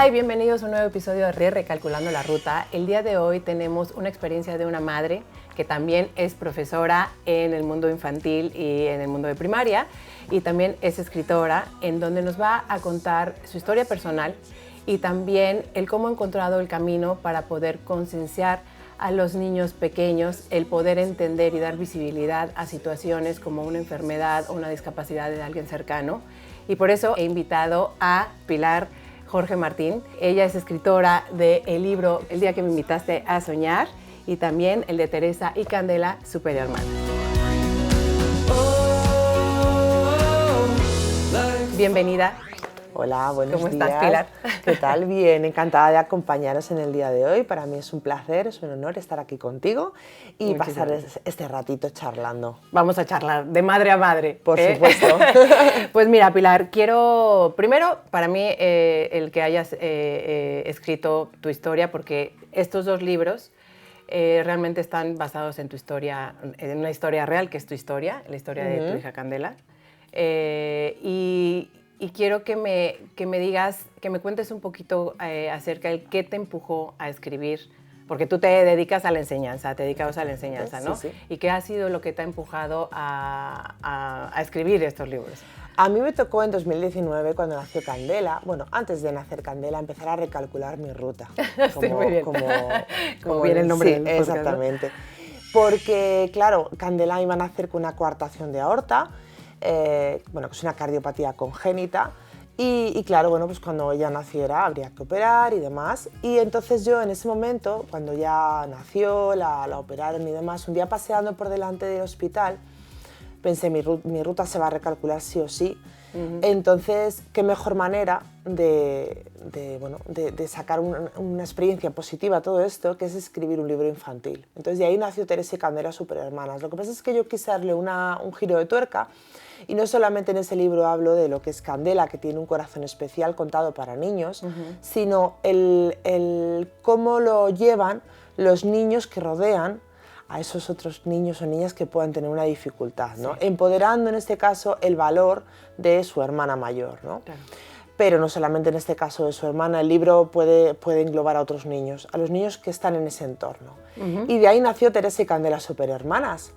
y bienvenidos a un nuevo episodio de Recalculando la Ruta. El día de hoy tenemos una experiencia de una madre que también es profesora en el mundo infantil y en el mundo de primaria y también es escritora, en donde nos va a contar su historia personal y también el cómo ha encontrado el camino para poder concienciar a los niños pequeños, el poder entender y dar visibilidad a situaciones como una enfermedad o una discapacidad de alguien cercano. Y por eso he invitado a Pilar Jorge Martín. Ella es escritora del libro El día que me invitaste a soñar y también el de Teresa y Candela, Superior Man. Bienvenida. Hola, buenos días. ¿Cómo estás, Pilar? ¿Qué tal? Bien, encantada de acompañaros en el día de hoy. Para mí es un placer, es un honor estar aquí contigo y pasar este ratito charlando. Vamos a charlar de madre a madre. Por supuesto. Pues mira, Pilar, quiero, primero, para mí, el que hayas escrito tu historia, porque estos dos libros realmente están basados en tu historia, en una historia real, que es tu historia, la historia de tu hija Candela. Y quiero que me digas, que me cuentes un poquito acerca de qué te empujó a escribir, porque tú te dedicas a la enseñanza, te dedicas a la enseñanza, ¿no? Sí. ¿Y qué ha sido lo que te ha empujado a escribir estos libros? A mí me tocó en 2019, cuando nació Candela, bueno, antes de nacer Candela, empezar a recalcular mi ruta. Sí, muy bien. Como viene el nombre del podcast, exactamente. ¿No? Porque, claro, Candela iba a nacer con una coartación de aorta, bueno, que es una cardiopatía congénita, y claro, bueno, pues cuando ella naciera habría que operar y demás. Y entonces yo en ese momento, cuando ya nació, la operaron y demás, un día paseando por delante del hospital, pensé, mi ruta se va a recalcular sí o sí. Entonces, qué mejor manera de sacar una experiencia positiva a todo esto, que es escribir un libro infantil. Entonces, de ahí nació Teresa y Candela, Superhermanas. Lo que pasa es que yo quise darle un giro de tuerca, y no solamente en ese libro hablo de lo que es Candela, que tiene un corazón especial contado para niños, sino el cómo lo llevan los niños que rodean a esos otros niños o niñas que puedan tener una dificultad, ¿no? Sí. Empoderando en este caso el valor de su hermana mayor, ¿no? Claro. Pero no solamente en este caso de su hermana, el libro puede englobar a otros niños, a los niños que están en ese entorno. Y de ahí nació Teresa y Candela, Superhermanas,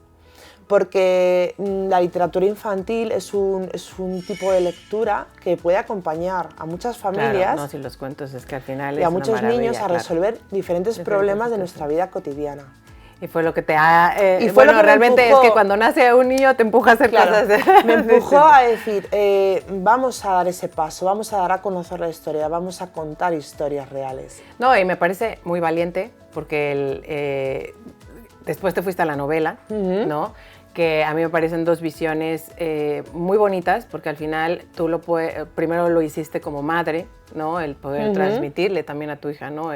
porque la literatura infantil es un tipo de lectura que puede acompañar a muchas familias, claro, no, si los cuentos es que al final y a muchos niños a resolver diferentes problemas de nuestra vida cotidiana. Y fue lo que te ha... bueno, realmente es que cuando nace un niño te empuja a hacer cosas. Me empujó a decir, vamos a dar ese paso, vamos a dar a conocer la historia, vamos a contar historias reales. No, y me parece muy valiente, porque después te fuiste a la novela, ¿no? Que a mí me parecen dos visiones muy bonitas, porque al final tú primero lo hiciste como madre, ¿no? El poder transmitirle también a tu hija, ¿no?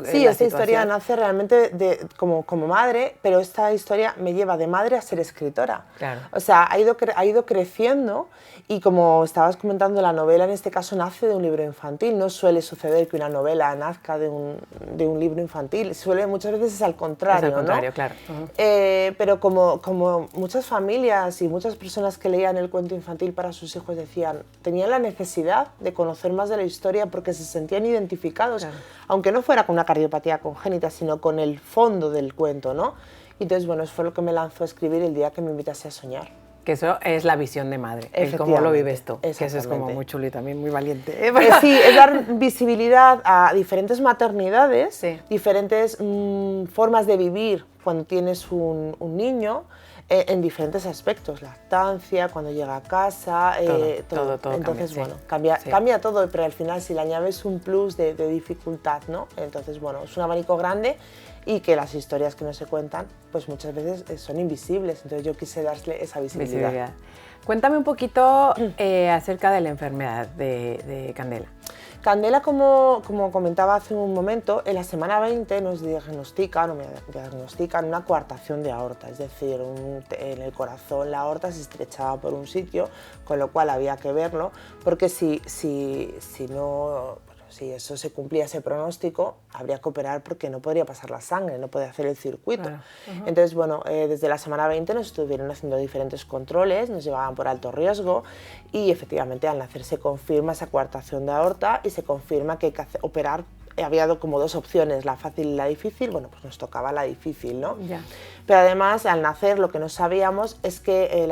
Sí, esta historia nace realmente como madre, pero esta historia me lleva de madre a ser escritora. Claro. O sea, ha ido creciendo, y como estabas comentando, la novela en este caso nace de un libro infantil. No suele suceder que una novela nazca de un libro infantil, muchas veces es al contrario, es al contrario, ¿no? Claro. Pero como muchas familias y muchas personas que leían el cuento infantil para sus hijos tenían la necesidad de conocer más de la historia porque se sentían identificados, claro, aunque no fuera con una cardiopatía congénita, sino con el fondo del cuento, ¿no? Y entonces, bueno, eso fue lo que me lanzó a escribir El día que me invitase a soñar. Que eso es la visión de madre, el cómo lo vives tú, que eso es como muy chulo y también muy valiente. Sí, es dar visibilidad a diferentes maternidades, sí, diferentes formas de vivir cuando tienes un niño, en diferentes aspectos, lactancia, cuando llega a casa, todo. Entonces, bueno, cambia todo, pero al final si le añades un plus de dificultad, ¿no? Entonces, bueno, es un abanico grande, y que las historias que no se cuentan, pues muchas veces son invisibles, entonces yo quise darle esa visibilidad. Cuéntame un poquito acerca de la enfermedad de Candela. Candela, como comentaba hace un momento, en la semana 20 me diagnostican una coartación de aorta, es decir, en el corazón la aorta se estrechaba por un sitio, con lo cual había que verlo, porque si no si eso se cumplía ese pronóstico, habría que operar porque no podría pasar la sangre, no podía hacer el circuito. Claro. Entonces, bueno, desde la semana 20 nos estuvieron haciendo diferentes controles, nos llevaban por alto riesgo y efectivamente al nacer se confirma esa coartación de aorta y se confirma que hay que operar. Había como dos opciones, la fácil y la difícil. Bueno, pues nos tocaba la difícil, ¿no? Ya. Pero además, al nacer, lo que no sabíamos es que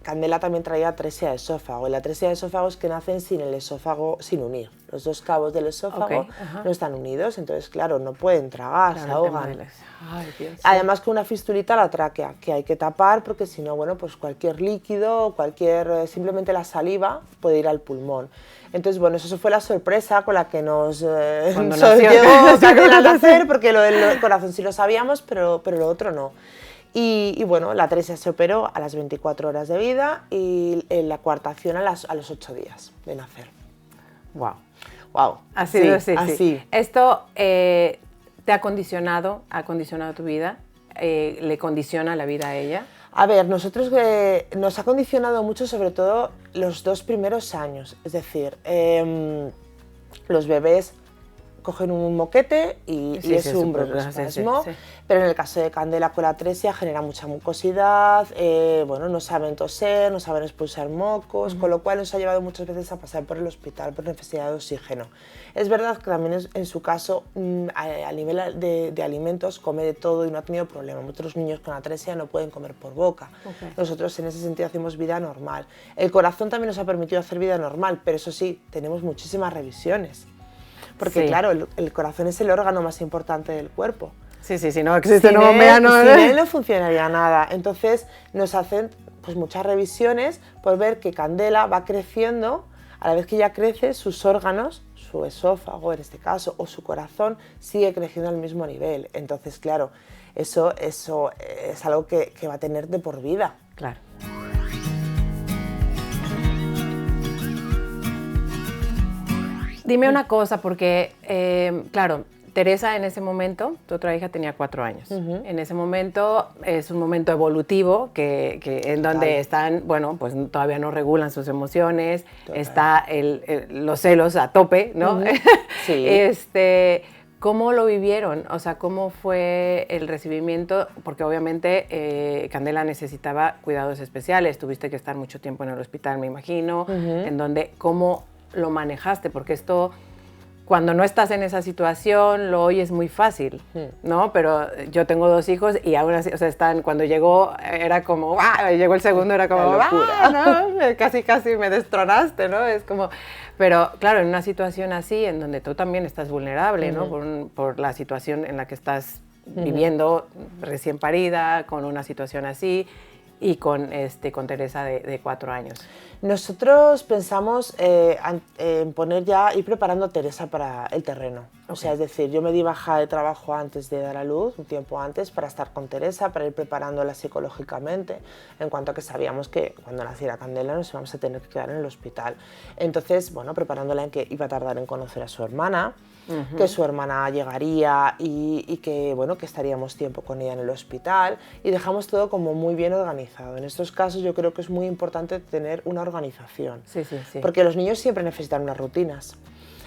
Candela también traía atresia de esófago. Y la atresia de esófago es que nacen sin el esófago, sin unir. Los dos cabos del esófago no están unidos, entonces, claro, no pueden tragar, se ahogan. Ay, Dios, Además, con una fistulita la tráquea, que hay que tapar, porque si no, bueno, pues cualquier líquido, simplemente la saliva puede ir al pulmón. Entonces, bueno, eso fue la sorpresa con la que nos llegó Candela a nacer, porque lo del corazón sí lo sabíamos, pero lo otro no. Y bueno, la atresia se operó a las 24 horas de vida y la coartación a los 8 días de nacer. Wow. Wow. Ha sido sí, así. así. Esto te ha condicionado tu vida, le condiciona la vida a ella. A ver, nosotros nos ha condicionado mucho, sobre todo los 2 primeros años. Es decir, los bebés cogen un moquete y es un broncoespasmo, pero en el caso de Candela con la atresia genera mucha mucosidad, bueno, no saben toser, no saben expulsar mocos, con lo cual nos ha llevado muchas veces a pasar por el hospital por necesidad de oxígeno. Es verdad que también en su caso, a nivel de alimentos, come de todo y no ha tenido problema. Otros niños con atresia no pueden comer por boca. Nosotros en ese sentido hacemos vida normal. El corazón también nos ha permitido hacer vida normal, pero eso sí, tenemos muchísimas revisiones. Porque claro, el corazón es el órgano más importante del cuerpo. Sí, si no existe, sin él no funcionaría nada. Entonces nos hacen pues muchas revisiones por ver que Candela va creciendo, a la vez que ella crece, sus órganos, su esófago en este caso, o su corazón, sigue creciendo al mismo nivel. Entonces, claro, eso es algo que va a tener de por vida. Claro. Dime una cosa, porque, claro, Teresa en ese momento, tu otra hija tenía 4 años. En ese momento es un momento evolutivo en donde están, bueno, pues todavía no regulan sus emociones, está los celos a tope, ¿no? Sí. ¿Cómo lo vivieron? O sea, ¿cómo fue el recibimiento? Porque obviamente Candela necesitaba cuidados especiales, tuviste que estar mucho tiempo en el hospital, me imagino, en donde, ¿cómo lo manejaste? Porque esto, cuando no estás en esa situación, lo oyes muy fácil, ¿no? Pero yo tengo 2 hijos y aún así, o sea, cuando llegó, era como, ¡ah! Llegó el segundo, era como, ¡ah! ¿No? Casi me destronaste, ¿no? Es como, pero claro, en una situación así, en donde tú también estás vulnerable, ¿no? Por la situación en la que estás viviendo, recién parida, con una situación así, y con Teresa de 4 años. Nosotros pensamos en ir preparando a Teresa para el terreno. O sea, es decir, yo me di baja de trabajo antes de dar a luz, un tiempo antes, para estar con Teresa, para ir preparándola psicológicamente, en cuanto a que sabíamos que cuando naciera Candela nos íbamos a tener que quedar en el hospital. Entonces, bueno, preparándola en que iba a tardar en conocer a su hermana, que su hermana llegaría y que, bueno, que estaríamos tiempo con ella en el hospital, y dejamos todo como muy bien organizado. En estos casos yo creo que es muy importante tener una organización, porque los niños siempre necesitan unas rutinas.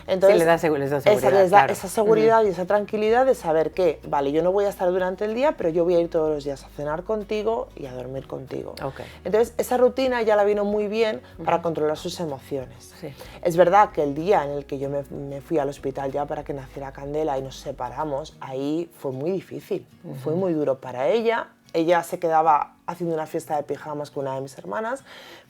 Entonces, les da seguridad, esa seguridad y esa tranquilidad de saber que, vale, yo no voy a estar durante el día, pero yo voy a ir todos los días a cenar contigo y a dormir contigo. Entonces, esa rutina ya la vino muy bien para controlar sus emociones. Es verdad que el día en el que yo me fui al hospital ya para que naciera Candela y nos separamos, ahí fue muy difícil, fue muy duro para ella. Ella se quedaba haciendo una fiesta de pijamas con una de mis hermanas,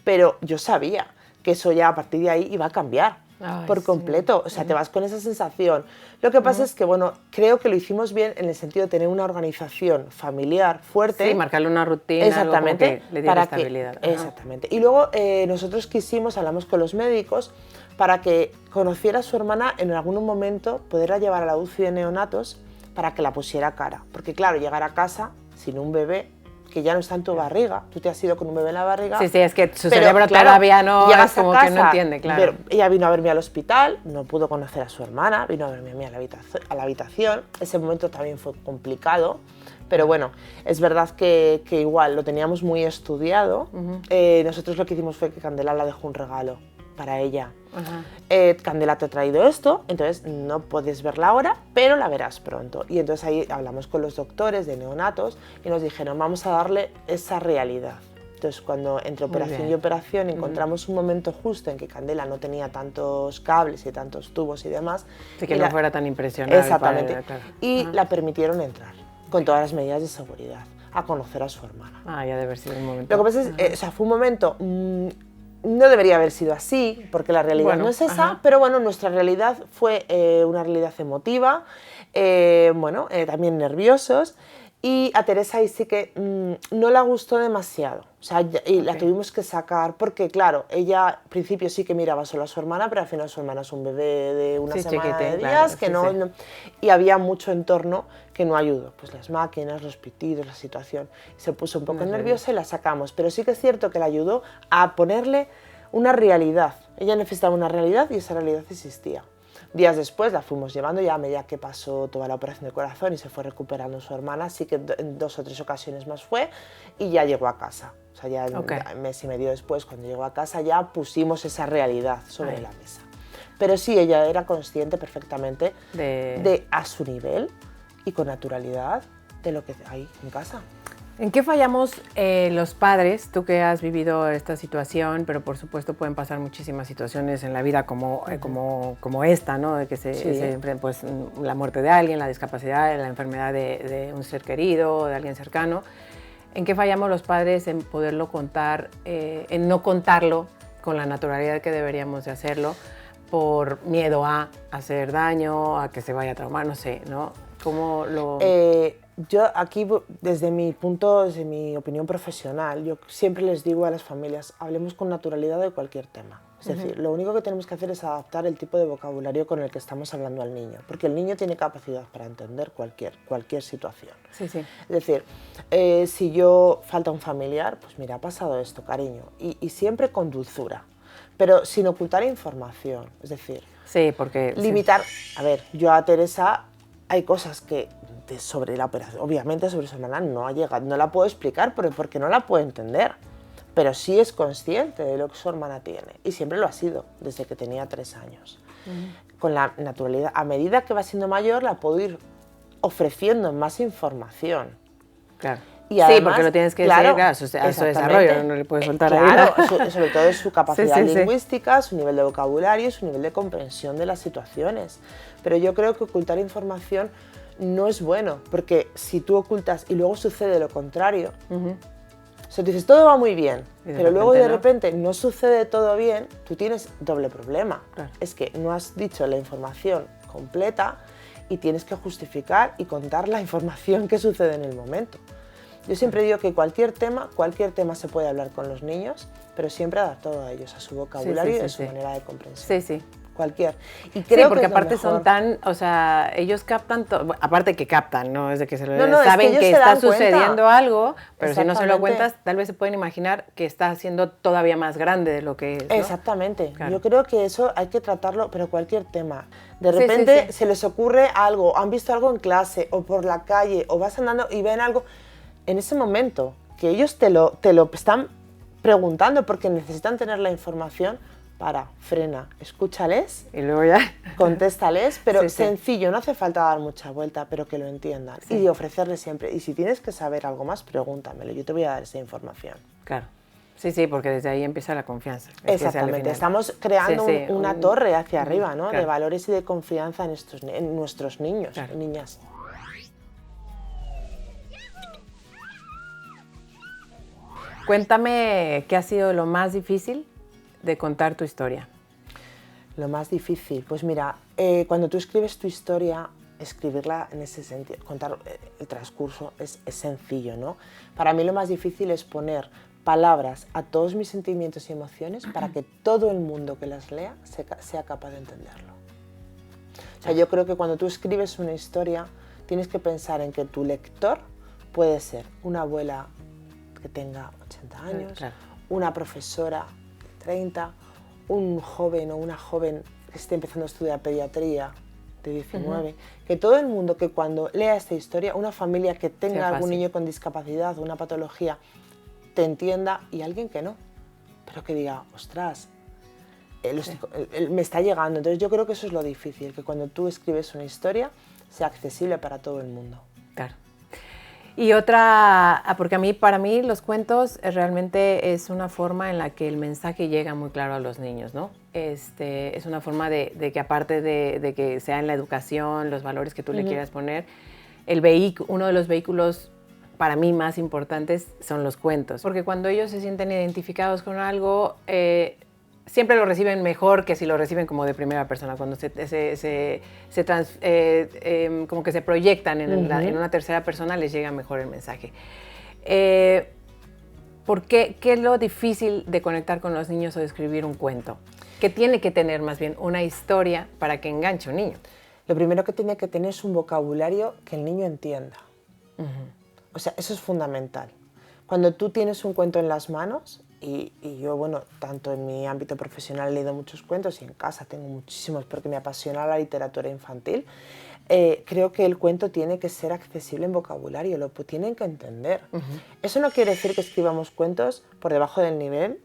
pero yo sabía que eso ya a partir de ahí iba a cambiar. Por completo, o sea, te vas con esa sensación. Lo que pasa es que, bueno, creo que lo hicimos bien en el sentido de tener una organización familiar fuerte. Sí, marcarle una rutina, exactamente, algo que le diera estabilidad. Exactamente. Y luego nosotros hablamos con los médicos para que conociera a su hermana en algún momento, poderla llevar a la UCI de neonatos para que la pusiera cara. Porque claro, llegar a casa sin un bebé que ya no está en tu barriga, tú te has ido con un bebé en la barriga. Sí, es que su cerebro todavía no, es como que no entiende, claro. Ella vino a verme al hospital, no pudo conocer a su hermana, vino a verme a mí a la habitación. Ese momento también fue complicado, pero bueno, es verdad que igual lo teníamos muy estudiado. Nosotros lo que hicimos fue que Candela la dejó un regalo. para ella. Candela te ha traído esto, entonces no puedes verla ahora, pero la verás pronto. Y entonces ahí hablamos con los doctores de neonatos y nos dijeron, vamos a darle esa realidad. Entonces, cuando entre operación y operación encontramos un momento justo en que Candela no tenía tantos cables y tantos tubos y demás. Sí, que no fuera tan impresionante. Exactamente. Y la permitieron entrar, con todas las medidas de seguridad, a conocer a su hermana. Ya debe haber sido un momento. Lo que pasa es, o sea, fue un momento, no debería haber sido así, porque la realidad no es esa, pero bueno, nuestra realidad fue una realidad emotiva, también nerviosos. Y a Teresa ahí sí que no le gustó demasiado, o sea, y la tuvimos que sacar porque, claro, ella al principio sí que miraba solo a su hermana, pero al final su hermana es un bebé de una semana de días, claro, y había mucho entorno que no ayudó, pues las máquinas, los pitidos, la situación, se puso un poco nerviosa y la sacamos, pero sí que es cierto que la ayudó a ponerle una realidad, ella necesitaba una realidad y esa realidad existía. Días después la fuimos llevando ya a medida que pasó toda la operación de corazón y se fue recuperando su hermana, así que en 2 o 3 ocasiones más fue y ya llegó a casa. O sea, ya un mes y medio después, cuando llegó a casa, ya pusimos esa realidad sobre la mesa. Pero sí, ella era consciente perfectamente de a su nivel y con naturalidad de lo que hay en casa. ¿En qué fallamos los padres? Tú que has vivido esta situación, pero por supuesto pueden pasar muchísimas situaciones en la vida como esta, ¿no? De que se enfrenta pues, la muerte de alguien, la discapacidad, la enfermedad de un ser querido, de alguien cercano. ¿En qué fallamos los padres en poderlo contar, en no contarlo con la naturalidad que deberíamos de hacerlo, por miedo a hacer daño, a que se vaya a traumar, no sé, ¿no? ¿Cómo lo...? Yo aquí, desde mi opinión profesional, yo siempre les digo a las familias, hablemos con naturalidad de cualquier tema. Es decir, lo único que tenemos que hacer es adaptar el tipo de vocabulario con el que estamos hablando al niño, porque el niño tiene capacidad para entender cualquier situación. Sí, sí. Es decir, si falta un familiar, pues mira, ha pasado esto, cariño, y siempre con dulzura, pero sin ocultar información. Es decir, porque limitar. A ver, yo a Teresa hay cosas que sobre la operación, obviamente sobre su hermana no ha llegado, no la puedo explicar porque no la puedo entender, pero sí es consciente de lo que su hermana tiene y siempre lo ha sido desde que tenía 3 años. Con la naturalidad, a medida que va siendo mayor, la puedo ir ofreciendo más información. Claro. Y además, porque lo tienes que decir a su desarrollo, no le puedes soltar ahí. Sobre todo su capacidad lingüística, su nivel de vocabulario, su nivel de comprensión de las situaciones. Pero yo creo que ocultar información no es bueno, porque si tú ocultas y luego sucede lo contrario, o sea, tú dices, todo va muy bien, pero luego de repente no sucede todo bien, tú tienes doble problema. Claro. Es que no has dicho la información completa y tienes que justificar y contar la información que sucede en el momento. Yo siempre digo que cualquier tema se puede hablar con los niños, pero siempre adaptado a ellos, a su vocabulario y a su manera de comprensión. Sí. Cualquier. Y creo porque que aparte son tan, o sea, ellos captan todo, aparte que captan, no es de que se lo saben que está sucediendo algo, pero si no se lo cuentas, tal vez se pueden imaginar que está haciendo todavía más grande de lo que es, ¿no? Exactamente. Claro. Yo creo que eso hay que tratarlo, pero cualquier tema. De repente se les ocurre algo, han visto algo en clase o por la calle o vas andando y ven algo, en ese momento que ellos te lo están preguntando porque necesitan tener la información, frena, escúchales y luego ya contéstales, pero sencillo, no hace falta dar mucha vuelta, pero que lo entiendan y ofrecerles siempre, y si tienes que saber algo más, pregúntamelo, yo te voy a dar esa información. Claro. Sí, porque desde ahí empieza la confianza. Exactamente, estamos creando una torre hacia arriba, ¿no? Claro. De valores y de confianza en nuestros niños y niñas. Cuéntame qué ha sido lo más difícil de contar tu historia. Lo más difícil, pues mira, cuando tú escribes tu historia, escribirla en ese sentido, contar el transcurso es sencillo, ¿no? Para mí lo más difícil es poner palabras a todos mis sentimientos y emociones para que todo el mundo que las lea sea capaz de entenderlo. O sea, yo creo que cuando tú escribes una historia, tienes que pensar en que tu lector puede ser una abuela que tenga 80 años, una profesora 30, un joven o una joven que esté empezando a estudiar pediatría de 19, que todo el mundo que cuando lea esta historia, una familia que tenga algún niño con discapacidad o una patología, te entienda, y alguien que no, pero que diga, ostras, me está llegando. Entonces yo creo que eso es lo difícil, que cuando tú escribes una historia sea accesible para todo el mundo. Claro. Y otra, porque para mí los cuentos realmente es una forma en la que el mensaje llega muy claro a los niños, ¿no? Es una forma de que aparte de que sea en la educación, los valores que tú le quieras poner, uno de los vehículos para mí más importantes son los cuentos. Porque cuando ellos se sienten identificados con algo, siempre lo reciben mejor que si lo reciben como de primera persona, cuando como que se proyectan en una tercera persona, les llega mejor el mensaje. ¿Qué es lo difícil de conectar con los niños o de escribir un cuento? ¿Qué tiene que tener más bien una historia para que enganche a un niño? Lo primero que tiene que tener es un vocabulario que el niño entienda. O sea, eso es fundamental. Cuando tú tienes un cuento en las manos, y yo, bueno, tanto en mi ámbito profesional he leído muchos cuentos y en casa tengo muchísimos porque me apasiona la literatura infantil, creo que el cuento tiene que ser accesible en vocabulario, lo tienen que entender. Eso no quiere decir que escribamos cuentos por debajo del nivel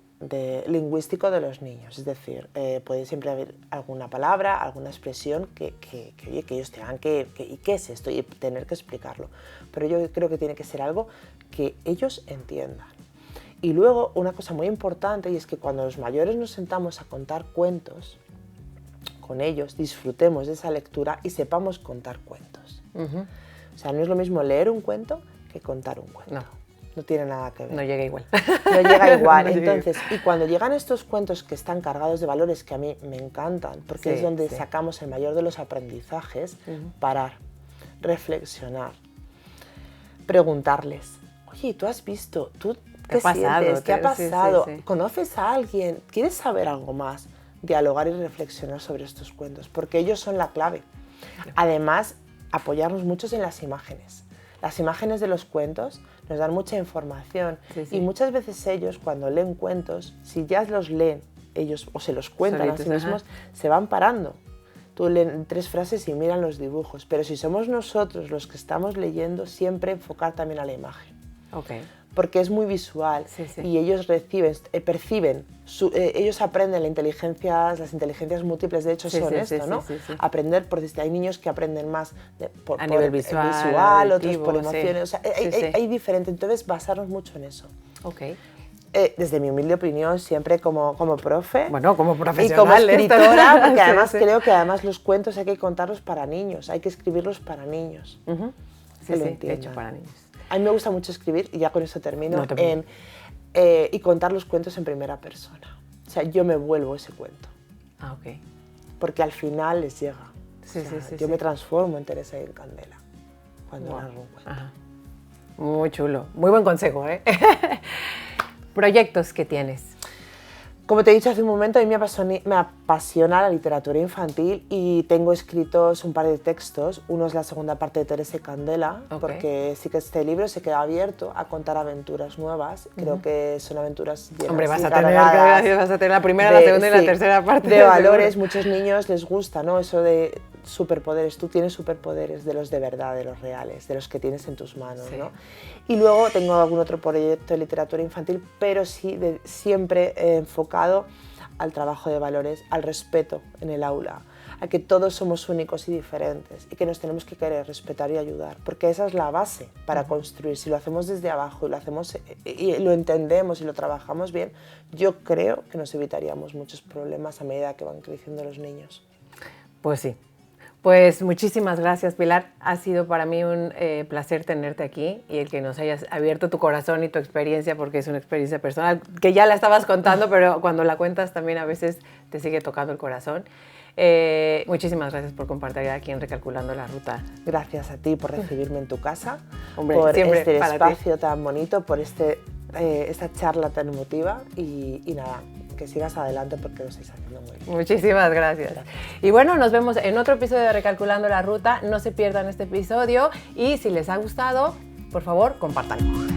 lingüístico de los niños, es decir, puede siempre haber alguna palabra, alguna expresión que ellos tengan ¿y qué es esto? Y tener que explicarlo. Pero yo creo que tiene que ser algo que ellos entiendan. Y luego, una cosa muy importante, y es que cuando los mayores nos sentamos a contar cuentos con ellos, disfrutemos de esa lectura y sepamos contar cuentos. O sea, no es lo mismo leer un cuento que contar un cuento. No tiene nada que ver. No llega igual. No llega igual. Entonces, y cuando llegan estos cuentos que están cargados de valores que a mí me encantan, porque es donde sacamos el mayor de los aprendizajes, parar, reflexionar, preguntarles, oye, ¿tú has visto? ¿Qué sientes? ¿Qué ha pasado? ¿Conoces a alguien? ¿Quieres saber algo más? Dialogar y reflexionar sobre estos cuentos, porque ellos son la clave. Además, apoyarnos mucho en las imágenes. Las imágenes de los cuentos nos dan mucha información y muchas veces ellos, cuando leen cuentos, si ya los leen ellos o se los cuentan a sí mismos, se van parando. Tú leen 3 frases y miran los dibujos, pero si somos nosotros los que estamos leyendo, siempre enfocar también a la imagen. Porque es muy visual y ellos perciben, ellos aprenden las inteligencias múltiples, de hecho son esto, ¿no? Aprender, porque hay niños que aprenden más a nivel visual, otros por emociones, o sea, hay diferente, entonces basarnos mucho en eso. Desde mi humilde opinión, siempre como profe, bueno, como profesional y como escritora, porque además creo que los cuentos hay que contarlos para niños, hay que escribirlos para niños. Hecho para niños. A mí me gusta mucho escribir, y ya con eso termino, y contar los cuentos en primera persona. O sea, yo me vuelvo ese cuento. Porque al final les llega. Yo me transformo en Teresa y en Candela cuando narro un cuento. Muy chulo. Muy buen consejo, ¿eh? ¿Proyectos que tienes? Como te he dicho hace un momento, a mí me apasiona la literatura infantil y tengo escritos un par de textos. Uno es la segunda parte de Teresa y Candela, porque sí que este libro se queda abierto a contar aventuras nuevas. Creo que son aventuras llenas. Hombre, vas a tener la primera, la segunda y la tercera parte. De valores, muchos niños les gusta, ¿no? Eso de superpoderes. Tú tienes superpoderes de los de verdad, de los reales, de los que tienes en tus manos, ¿no? Y luego tengo algún otro proyecto de literatura infantil, pero sí siempre enfocado al trabajo de valores, al respeto en el aula, a que todos somos únicos y diferentes y que nos tenemos que querer, respetar y ayudar, porque esa es la base para construir. Si lo hacemos desde abajo y lo hacemos y lo entendemos y lo trabajamos bien, yo creo que nos evitaríamos muchos problemas a medida que van creciendo los niños. Pues sí. Pues muchísimas gracias, Pilar. Ha sido para mí un placer tenerte aquí y el que nos hayas abierto tu corazón y tu experiencia, porque es una experiencia personal que ya la estabas contando, pero cuando la cuentas también a veces te sigue tocando el corazón. Muchísimas gracias por compartir aquí en Recalculando la Ruta. Gracias a ti por recibirme en tu casa, hombre, por este espacio tan bonito, por esta charla tan emotiva y nada, que sigas adelante porque lo estáis haciendo muy bien. Muchísimas gracias. Y bueno, nos vemos en otro episodio de Recalculando la Ruta. No se pierdan este episodio y si les ha gustado, por favor, compártanlo.